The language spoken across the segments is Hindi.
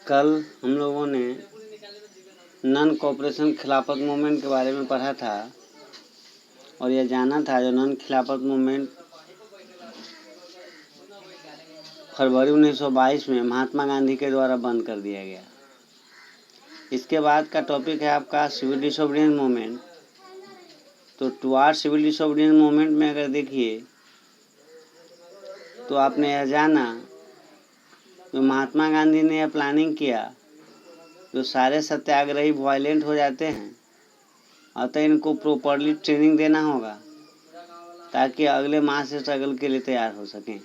कल हम लोगों ने नॉन कोऑपरेशन खिलाफत मूवमेंट के बारे में पढ़ा था और यह जाना था जो नॉन खिलाफत मूवमेंट फरवरी 1922 में महात्मा गांधी के द्वारा बंद कर दिया गया। इसके बाद का टॉपिक है आपका सिविल डिसोबीडियंस मूवमेंट। तो टुवार्ड सिविल डिसोबीडियंस मूवमेंट में अगर देखिए तो आपने यह जाना जो महात्मा गांधी ने यह प्लानिंग किया जो सारे सत्याग्रही वायलेंट हो जाते हैं, अतः इनको प्रॉपरली ट्रेनिंग देना होगा ताकि अगले माह से स्ट्रगल के लिए तैयार हो सकें।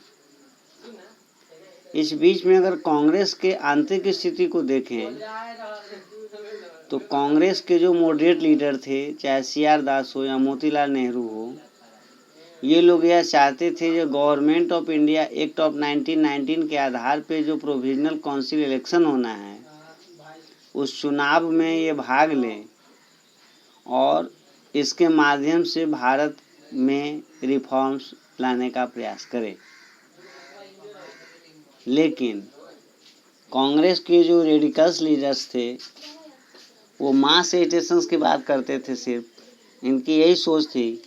इस बीच में अगर कांग्रेस के आंतरिक स्थिति को देखें तो कांग्रेस के जो मॉडरेट लीडर थे, चाहे CR दास हो या मोतीलाल नेहरू हो, ये लोग यह चाहते थे जो government of India act of 1919 के आधार पे जो प्रोविजनल काउंसिल इलेक्शन होना है उस चुनाव में ये भाग लें और इसके माध्यम से भारत में रिफॉर्म्स लाने का प्रयास करें। लेकिन कांग्रेस के जो रेडिकल्स लीडर्स थे वो मास एजिटेशंस की बात करते थे। सिर्फ इनकी यही सोच थी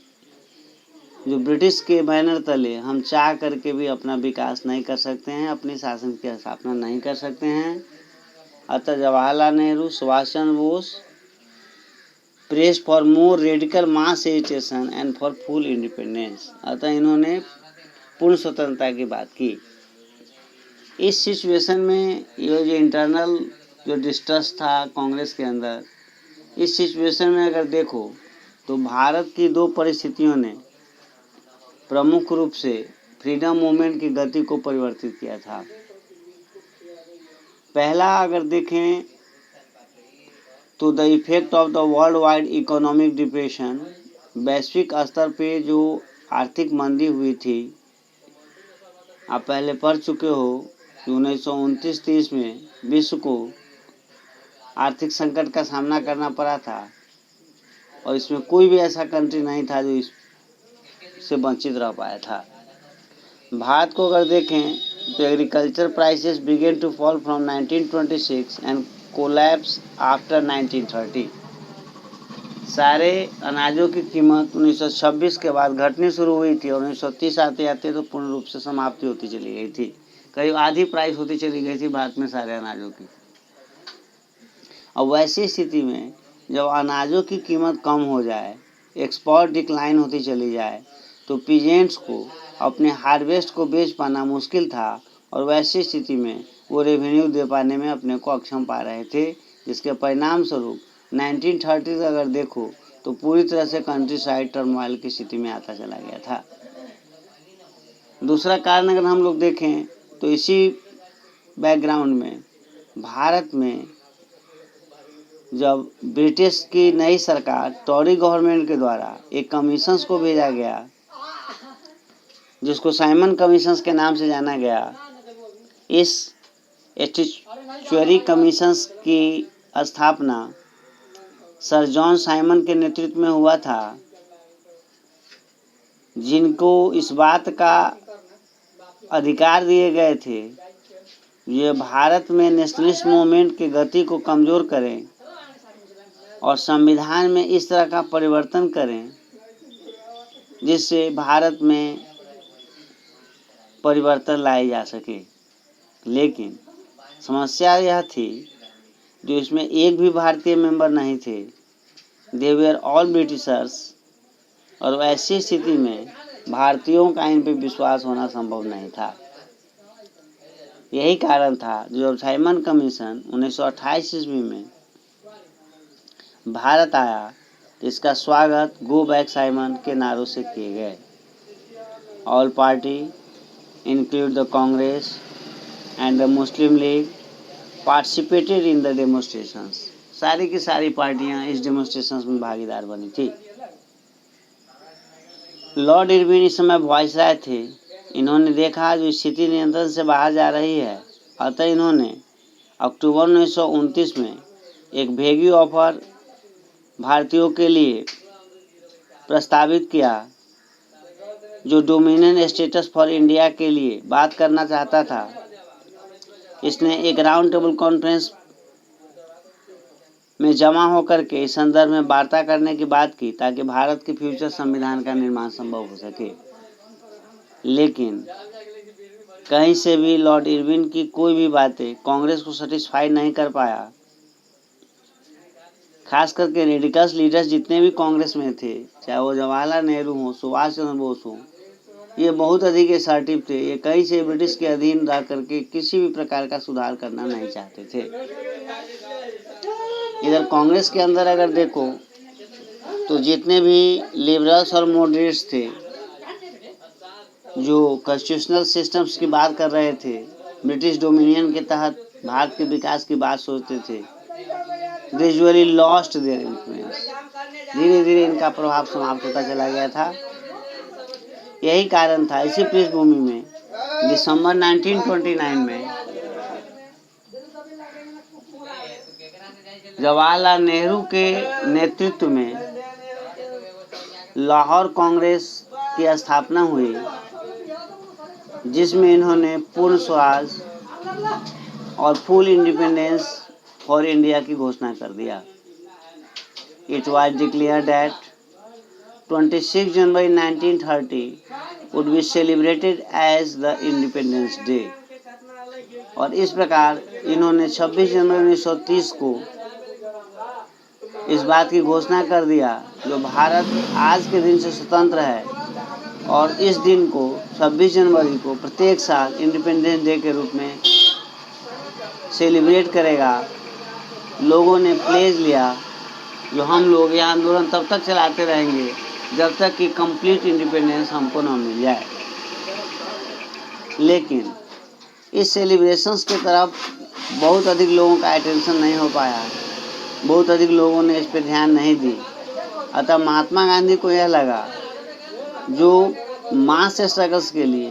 जो ब्रिटिश के बैनर तले हम चाह करके भी अपना विकास नहीं कर सकते हैं, अपनी शासन की स्थापना नहीं कर सकते हैं। अतः Jawaharlal Nehru, Subhash Chandra Bose press for more radical mass agitation and for full independence. अतः इन्होंने पूर्ण स्वतंत्रता की बात की। इस सिचुएशन में ये जो इंटरनल जो डिस्ट्रस्ट था कांग्रेस के अंदर, इस सिचुएशन में अगर देखो तो भारत की दो परिस्थितियों ने प्रमुख रूप से फ्रीडम मूवमेंट की गति को परिवर्तित किया था। पहला अगर देखें तो the effect of the world wide economic depression, वैश्विक स्तर पे जो आर्थिक मंदी हुई थी, आप पहले पढ़ चुके हो कि 1929-30 में विश्व को आर्थिक संकट का सामना करना पड़ा था और इसमें कोई भी ऐसा कंट्री नहीं था जो इससे वंचित रह पाया था। भारत को अगर देखें तो agriculture prices began to fall from 1926 and collapse after 1930। सारे अनाजों की कीमत 1926 के बाद घटनी शुरू हुई थी और 1930 आते आते तो पूर्ण रूप से समाप्ति होती चली गई थी। करीब आधी प्राइस होती चली गई थी भारत में सारे अनाजों की। अब वैसी स्थिति में जब अनाजों की कीमत कम हो जाए, एक्सपोर्ट डिक्लाइन होती चली जाए, तो पीजेंट्स को अपने हार्वेस्ट को बेच पाना मुश्किल था और वैसी स्थिति में वो रेवेन्यू दे पाने में अपने को अक्षम पा रहे थे, जिसके परिणाम स्वरूप 1930 अगर देखो तो पूरी तरह से कंट्री साइड टर्मोइल की स्थिति में आता चला गया था। दूसरा कारण अगर हम लोग देखें तो इसी बैकग्राउंड में भारत में जब ब्रिटिश की नई सरकार टॉरी गवर्नमेंट के द्वारा एक कमीशंस को भेजा गया जिसको साइमन कमीशंस के नाम से जाना गया, इस एस्चुअरी कमीशंस की स्थापना सर जॉन साइमन के नेतृत्व में हुआ था, जिनको इस बात का अधिकार दिए गए थे ये भारत में नेशनलिस्ट मूवमेंट की गति को कमज़ोर करें और संविधान में इस तरह का परिवर्तन करें जिससे भारत में परिवर्तन लाए जा सके। लेकिन समस्या यह थी जो इसमें एक भी भारतीय मेंबर नहीं थे, दे वेर ऑल ब्रिटिशर्स, और ऐसी स्थिति में भारतीयों का इन पर विश्वास होना संभव नहीं था। यही कारण था जो साइमन कमीशन 1928 ईस्वी में भारत आया, इसका स्वागत गो बैक साइमन के नारों से किए गए। All party include the Congress and the Muslim league participated in the demonstrations. सारी की सारी पार्टियां इस डेमोन्स्ट्रेशंस में भागीदार बनी थी। लॉर्ड इरविन इस समय वायसराय थे। इन्होंने देखा जो स्थिति नियंत्रण से बाहर जा रही है, अतः इन्होंने अक्टूबर 1929 में एक वेगी ऑफर भारतीयों के लिए प्रस्तावित किया जो डोमिनियन स्टेटस फॉर इंडिया के लिए बात करना चाहता था। इसने एक राउंड टेबल कॉन्फ्रेंस में जमा होकर के इस संदर्भ में वार्ता करने की बात की ताकि भारत के फ्यूचर संविधान का निर्माण संभव हो सके। लेकिन कहीं से भी लॉर्ड इरविन की कोई भी बातें कांग्रेस को सेटिस्फाई नहीं कर पाया। खास करके रेडिकल्स लीडर्स जितने भी कांग्रेस में थे, चाहे वो जवाहरलाल नेहरू हो, सुभाष चंद्र बोस हो, ये बहुत अधिक असर्टिव थे। ये कहीं से ब्रिटिश के अधीन रह करके किसी भी प्रकार का सुधार करना नहीं चाहते थे। इधर कांग्रेस के अंदर अगर देखो तो जितने भी लिबरल्स और मॉडरेट्स थे जो कॉन्स्टिट्यूशनल सिस्टम्स की बात कर रहे थे, ब्रिटिश डोमिनियन के तहत भारत के विकास की बात सोचते थे, ग्रेजुअली लॉस्ट देयर इन्फ्लुएंस। धीरे धीरे इनका प्रभाव समाप्त होता चला गया था। यही कारण था, इसी पृष्ठभूमि में दिसंबर 1929 में जवाहरलाल नेहरू के नेतृत्व में लाहौर कांग्रेस की स्थापना हुई, जिसमें इन्होंने पूर्ण स्वराज और फुल इंडिपेंडेंस फॉर इंडिया की घोषणा कर दिया। It was declared that 26 January 1930 would be celebrated as the Independence Day। और इस प्रकार इन्होंने 26 जनवरी 1930 को इस बात की घोषणा कर दिया जो भारत आज के दिन से स्वतंत्र है और इस दिन को 26 जनवरी को प्रत्येक साल इंडिपेंडेंस डे के रूप में सेलिब्रेट करेगा। लोगों ने प्लेज लिया जो हम लोग यह आंदोलन तब तक चलाते रहेंगे जब तक कि कंप्लीट इंडिपेंडेंस हमको न मिल जाए। लेकिन इस सेलिब्रेशंस की तरफ बहुत अधिक लोगों का अटेंशन नहीं हो पाया, बहुत अधिक लोगों ने इस पर ध्यान नहीं दी। अतः महात्मा गांधी को यह लगा जो मास स्ट्रगल्स के लिए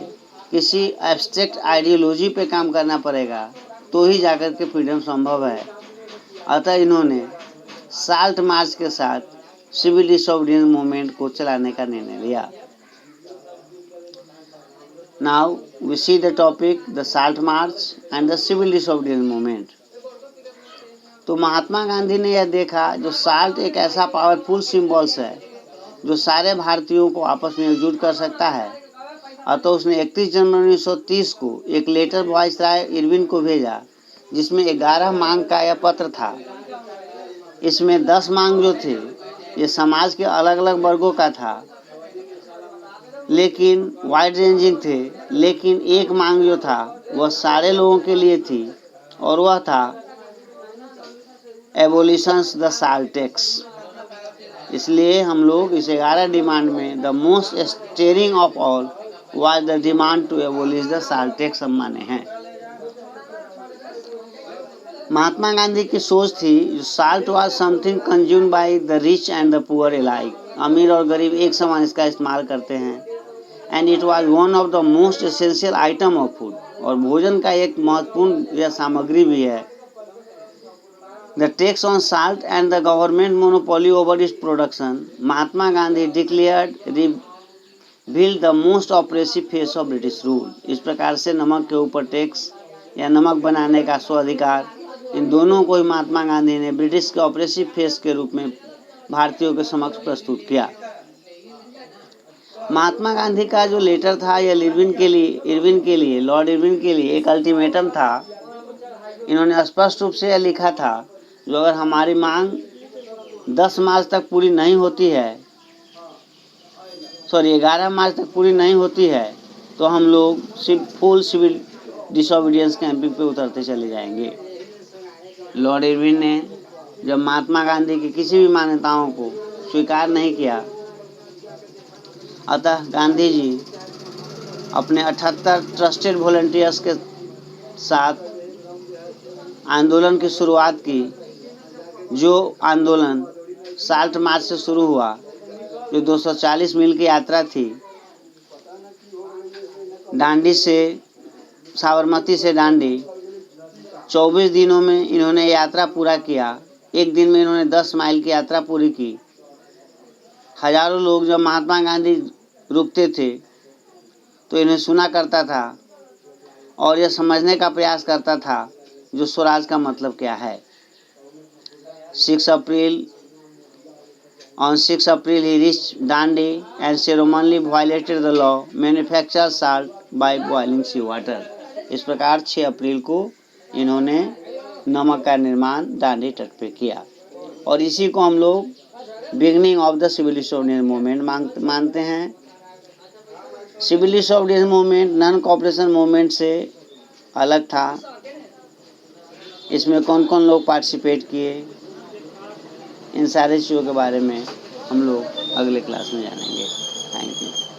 किसी एब्स्ट्रैक्ट आइडियोलॉजी पे काम करना पड़ेगा तो ही जाकर के फ्रीडम संभव है। अतः इन्होंने साल्ट मार्च के साथ सिविल डिसोबीडियंस मूवमेंट को चलाने का निर्णय लिया। Now we see the topic the salt march and the civil disobedience movement. तो महात्मा गांधी ने यह देखा जो साल्ट एक ऐसा पावरफुल सिंबल्स है जो सारे भारतीयों को आपस में एकजुट कर सकता है। अतः उसने 31 जनवरी 1930 को एक लेटर वायसराय इरविन को भेजा जिसमें 11 मांग का यह पत्र था। इसमें 10 मांग जो थे ये समाज के अलग अलग वर्गों का था, लेकिन वाइड रेंजिंग थे। लेकिन एक मांग जो था वह सारे लोगों के लिए थी और वह था एबोलिशंस द साल्ट टैक्स। इसलिए हम लोग इस 11 डिमांड में the most stirring of all was the demand to abolish the salt tax हम माने हैं। महात्मा गांधी की सोच थी salt was something consumed by the rich and the poor alike. अमीर और गरीब एक समान इसका इस्तेमाल करते हैं। And it was one of the most essential item of food, और भोजन का एक महत्वपूर्ण यह सामग्री भी है। The tax on salt and the government monopoly over its production, Mahatma Gandhi declared revealed the most oppressive face of British rule. इस प्रकार से नमक के ऊपर टैक्स या नमक बनाने का स्वाधिकार, इन दोनों को ही महात्मा गांधी ने ब्रिटिश के ऑपरेसिव फेस के रूप में भारतीयों के समक्ष प्रस्तुत किया। महात्मा गांधी का जो लेटर था यह लॉर्ड इरविन के लिए एक अल्टीमेटम था। इन्होंने स्पष्ट रूप से यह लिखा था जो अगर हमारी मांग 11 मार्च तक पूरी नहीं होती है तो हम लोग फुल सिविल डिसोबीडियंस कैंपिंग पे उतरते चले जाएंगे। लॉर्ड इरविन ने जब महात्मा गांधी की किसी भी मान्यताओं को स्वीकार नहीं किया, अतः गांधी जी अपने 78 ट्रस्टेड वॉलंटियर्स के साथ आंदोलन की शुरुआत की। जो आंदोलन साल्ट मार्च से शुरू हुआ, जो 240 मील की यात्रा थी, दांडी से साबरमती से दांडी, 24 दिनों में इन्होंने यात्रा पूरा किया। एक दिन में इन्होंने 10 माइल की यात्रा पूरी की। हजारों लोग जब महात्मा गांधी रुकते थे तो इन्हें सुना करता था। और यह समझने का प्रयास करता था जो स्वराज का मतलब क्या है। 6 अप्रैल On 6 April, he reached Dandi and ceremonially violated the law, manufacture salt by boiling seawater. इस प्रकार 6 अप्रैल को इन्होंने नमक का निर्माण दांडी तट पे किया और इसी को हम लोग beginning of the civil disobedience movement मानते हैं। Civil disobedience movement non cooperation movement से अलग था। इसमें कौन कौन लोग पार्टिसिपेट किए, इन सारे चीज़ों के बारे में हम लोग अगले क्लास में जानेंगे। Thank you.